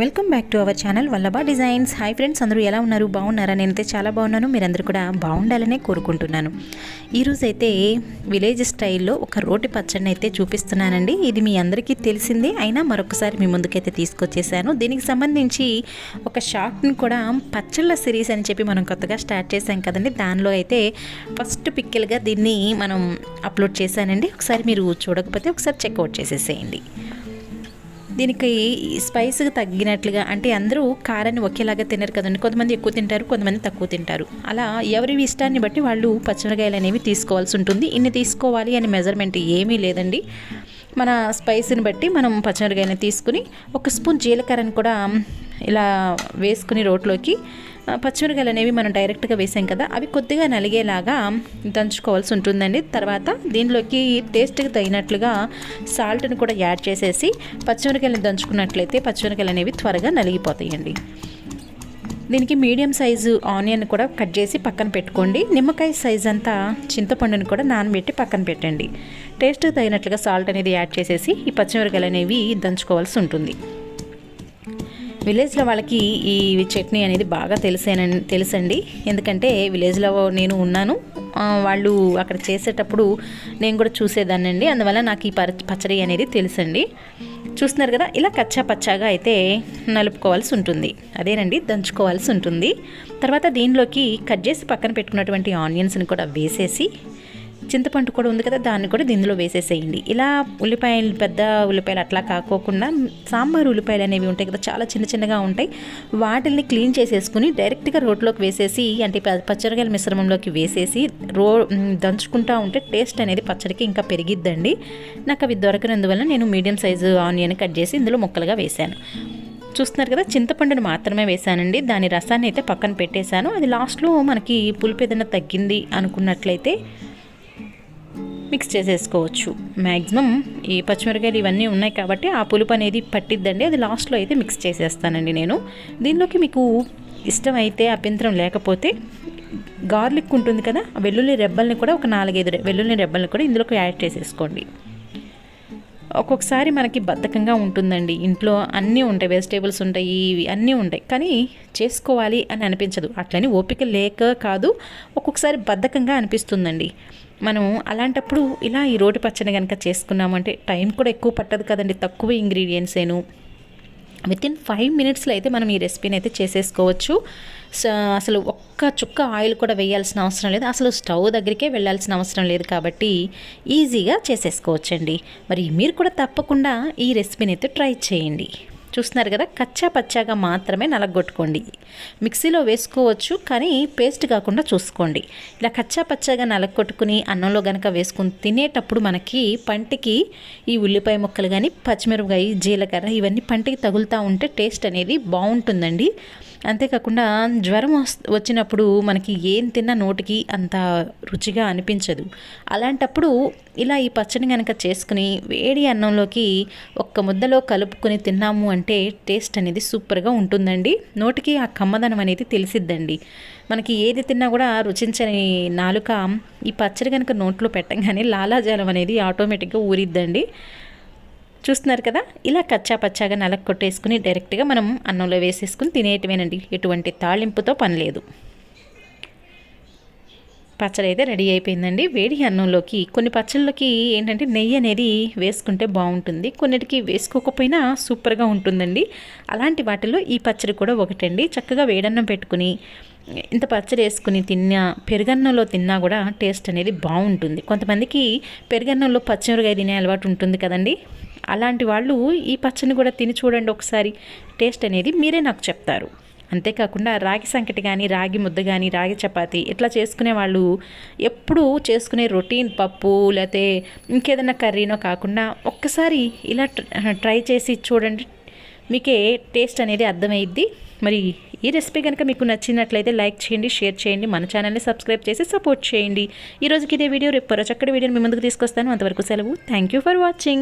Welcome back to our channel Vallabha designs. Hi friends, అందరూ ఎలా ఉన్నారు? బాగున్నారా? నేనైతే చాలా బాగున్నాను. మీరందరూ కూడా బాగుండాలనే కోరుకుంటున్నాను. ఈరోజు అయితే విలేజ్ స్టైల్లో ఒక రోటి పచ్చడిని అయితే చూపిస్తున్నానండి. ఇది మీ అందరికీ తెలిసిందే, అయినా మరొకసారి మీ ముందుకైతే తీసుకొచ్చేసాను. దీనికి సంబంధించి ఒక షార్ట్ని కూడా పచ్చళ్ళ సిరీస్ అని చెప్పి మనం కొత్తగా స్టార్ట్ చేసాం కదండి. దానిలో అయితే ఫస్ట్ పిక్కిల్గా దీన్ని మనం అప్లోడ్ చేశానండి. ఒకసారి మీరు చూడకపోతే ఒకసారి చెక్అవుట్ చేసేసేయండి. దీనికి స్పైస్కి తగ్గినట్లుగా, అంటే అందరూ కారాన్ని ఒకేలాగా తినరు కదండి. కొంతమంది ఎక్కువ తింటారు, కొంతమంది తక్కువ తింటారు. అలా ఎవరి ఇష్టాన్ని బట్టి వాళ్ళు పచ్చిమిరకాయలు అనేవి తీసుకోవాల్సి ఉంటుంది. ఇన్ని తీసుకోవాలి అని మెజర్మెంట్ ఏమీ లేదండి. మన స్పైస్ని బట్టి మనం పచ్చిమిరకాయలని తీసుకుని ఒక స్పూన్ జీలకర్రని కూడా ఇలా వేసుకుని రోట్లోకి పచ్చిమిరకాయలు అనేవి మనం డైరెక్ట్గా వేసాం కదా, అవి కొద్దిగా నలిగేలాగా దంచుకోవాల్సి ఉంటుందండి. తర్వాత దీనిలోకి టేస్ట్కి తగినట్లుగా సాల్ట్ని కూడా యాడ్ చేసేసి పచ్చిమిరకాయలను దంచుకున్నట్లయితే పచ్చిమిరకాయలు అనేవి త్వరగా నలిగిపోతాయండి. దీనికి మీడియం సైజు ఆనియన్ కూడా కట్ చేసి పక్కన పెట్టుకోండి. నిమ్మకాయ సైజ్ అంతా చింతపండుని కూడా నానబెట్టి పక్కన పెట్టండి. టేస్ట్కి తగినట్లుగా సాల్ట్ అనేది యాడ్ చేసేసి ఈ పచ్చిమిరకాయలు అనేవి దంచుకోవాల్సి ఉంటుంది. విలేజ్లో వాళ్ళకి ఈ చట్నీ అనేది బాగా తెలుసండి. ఎందుకంటే విలేజ్లో నేను ఉన్నాను, వాళ్ళు అక్కడ చేసేటప్పుడు నేను కూడా చూసేదాన్నండి. అందువల్ల నాకు ఈ పచ్చడి అనేది తెలుసండి. చూస్తున్నారు కదా, ఇలా కచ్చా పచ్చాగా అయితే నలుపుకోవాల్సి ఉంటుంది, అదేనండి దంచుకోవాల్సి ఉంటుంది. తర్వాత దీనిలోకి కట్ చేసి పక్కన పెట్టుకున్నటువంటి ఆనియన్స్ని కూడా వేసేసి, చింతపండు కూడా ఉంది కదా, దాన్ని కూడా దీనిలో వేసేసేయండి. ఇలా ఉల్లిపాయలు, పెద్ద ఉల్లిపాయలు అట్లా కాకోకుండా సాంబార్ ఉల్లిపాయలు అనేవి ఉంటాయి కదా, చాలా చిన్న చిన్నగా ఉంటాయి. వాటిని క్లీన్ చేసేసుకుని డైరెక్ట్గా రోట్లోకి వేసేసి, అంటే పచ్చడికాయల మిశ్రమంలోకి వేసేసి దంచుకుంటూ ఉంటే టేస్ట్ అనేది పచ్చడికి ఇంకా పెరిగిద్దండి. నాకు అవి దొరకనందువల్ల నేను మీడియం సైజు ఆనియన్ కట్ చేసి ఇందులో ముక్కలుగా వేశాను. చూస్తున్నారు కదా, చింతపండును మాత్రమే వేశానండి. దాని రసాన్ని అయితే పక్కన పెట్టేశాను. అది లాస్ట్లో మనకి పులుపు ఏదైనా తగ్గింది అనుకున్నట్లయితే మిక్స్ చేసేసుకోవచ్చు. మ్యాక్సిమం ఈ పచ్చిమిరకాయలు ఇవన్నీ ఉన్నాయి కాబట్టి ఆ పులుపు అనేది పట్టిద్దండి. అది లాస్ట్లో అయితే మిక్స్ చేసేస్తానండి నేను. దీనిలోకి మీకు ఇష్టమైతే, అభ్యంతరం లేకపోతే గార్లిక్ ఉంటుంది కదా, వెల్లుల్లి రెబ్బల్ని కూడా ఒక 4-5 వెల్లుల్లి రెబ్బల్ని కూడా ఇందులోకి యాడ్ చేసేసుకోండి. ఒక్కొక్కసారి మనకి బద్ధకంగా ఉంటుందండి, ఇంట్లో అన్నీ ఉంటాయి, వెజిటేబుల్స్ ఉంటాయి, ఇవి అన్నీ ఉంటాయి, కానీ చేసుకోవాలి అని అనిపించదు. అట్లని ఓపిక లేక కాదు, ఒక్కొక్కసారి బద్ధకంగా అనిపిస్తుందండి. మనం అలాంటప్పుడు ఇలా ఈ రోటి పచ్చడి కనుక చేసుకున్నామంటే టైం కూడా ఎక్కువ పట్టదు కదండి, తక్కువ ఇంగ్రీడియంట్సేను. వితిన్ 5 మినిట్స్లో అయితే మనం ఈ రెసిపీని అయితే చేసేసుకోవచ్చు. అసలు ఒక్క చుక్క ఆయిల్ కూడా వేయాల్సిన అవసరం లేదు, అసలు స్టవ్ దగ్గరికే వెళ్ళాల్సిన అవసరం లేదు, కాబట్టి ఈజీగా చేసేసుకోవచ్చండి. మరి మీరు కూడా తప్పకుండా ఈ రెసిపీని అయితే ట్రై చేయండి. చూస్తున్నారు కదా, కచ్చా పచ్చాగా మాత్రమే నలగొట్టుకోండి. మిక్సీలో వేసుకోవచ్చు, కానీ పేస్ట్ కాకుండా చూసుకోండి. ఇలా కచ్చా పచ్చాగా నలగొట్టుకుని అన్నంలో కనుక వేసుకుని తినేటప్పుడు మనకి పంటికి ఈ ఉల్లిపాయ ముక్కలు కానీ, పచ్చిమిరపకాయ, జీలకర్ర ఇవన్నీ పంటికి తగులుతూ ఉంటే టేస్ట్ అనేది బాగుంటుందండి. అంతేకాకుండా జ్వరం వచ్చినప్పుడు మనకి ఏం తిన్నా నోటికి అంత రుచిగా అనిపించదు. అలాంటప్పుడు ఇలా ఈ పచ్చడిని కనుక చేసుకుని వేడి అన్నంలోకి ఒక్క ముద్దలో కలుపుకొని తిన్నాము అంటే టేస్ట్ అనేది సూపర్గా ఉంటుందండి. నోటికి ఆ కమ్మదనం అనేది తెలిసిద్దండి. మనకి ఏది తిన్నా కూడా రుచించని నాలుక ఈ పచ్చడి కనుక నోట్లో పెట్టగానే లాలాజలం అనేది ఆటోమేటిక్గా ఊరిద్దండి. చూస్తున్నారు కదా, ఇలా కచ్చా పచ్చాగా నలక కొట్టేసుకుని డైరెక్ట్గా మనం అన్నంలో వేసేసుకుని తినేయటమేనండి. ఎటువంటి తాళింపుతో పని లేదు. పచ్చడి అయితే రెడీ అయిపోయిందండి. వేడి అన్నంలోకి, కొన్ని పచ్చళ్ళకి ఏంటంటే నెయ్యి అనేది వేసుకుంటే బాగుంటుంది, కొన్నిటికి వేసుకోకపోయినా సూపర్గా ఉంటుందండి. అలాంటి వాటిల్లో ఈ పచ్చడి కూడా ఒకటండి. చక్కగా వేడన్నం పెట్టుకుని ఇంత పచ్చడి వేసుకుని తిన్నా, పెరుగన్నంలో తిన్నా కూడా టేస్ట్ అనేది బాగుంటుంది. కొంతమందికి పెరుగన్నంలో పచ్చిమిరకాయ తినే అలవాటు ఉంటుంది కదండి, అలాంటి వాళ్ళు ఈ పచ్చడిని కూడా తిని చూడండి ఒకసారి, టేస్ట్ అనేది మీరే నాకు చెప్తారు. అంతేకాకుండా రాగి సంకటి కానీ, రాగి ముద్ద కానీ, రాగి చపాతి ఇట్లా చేసుకునే వాళ్ళు ఎప్పుడూ చేసుకునే రొటీన్ పప్పు లేకపోతే ఇంకేదైనా కర్రీనో కాకుండా ఒక్కసారి ఇలా ట్రై చేసి చూడండి, మీకే టేస్ట్ అనేది అర్థమైద్ది. మరి ఈ రెసిపీ కనుక మీకు నచ్చినట్లయితే లైక్ చేయండి, షేర్ చేయండి, మన ఛానల్ని సబ్స్క్రైబ్ చేసి సపోర్ట్ చేయండి. ఈరోజుకి ఇదే వీడియో, రేపు చక్కటి వీడియోని మీ ముందుకు తీసుకొస్తాను. అంతవరకు సెలవు. Thank you for watching.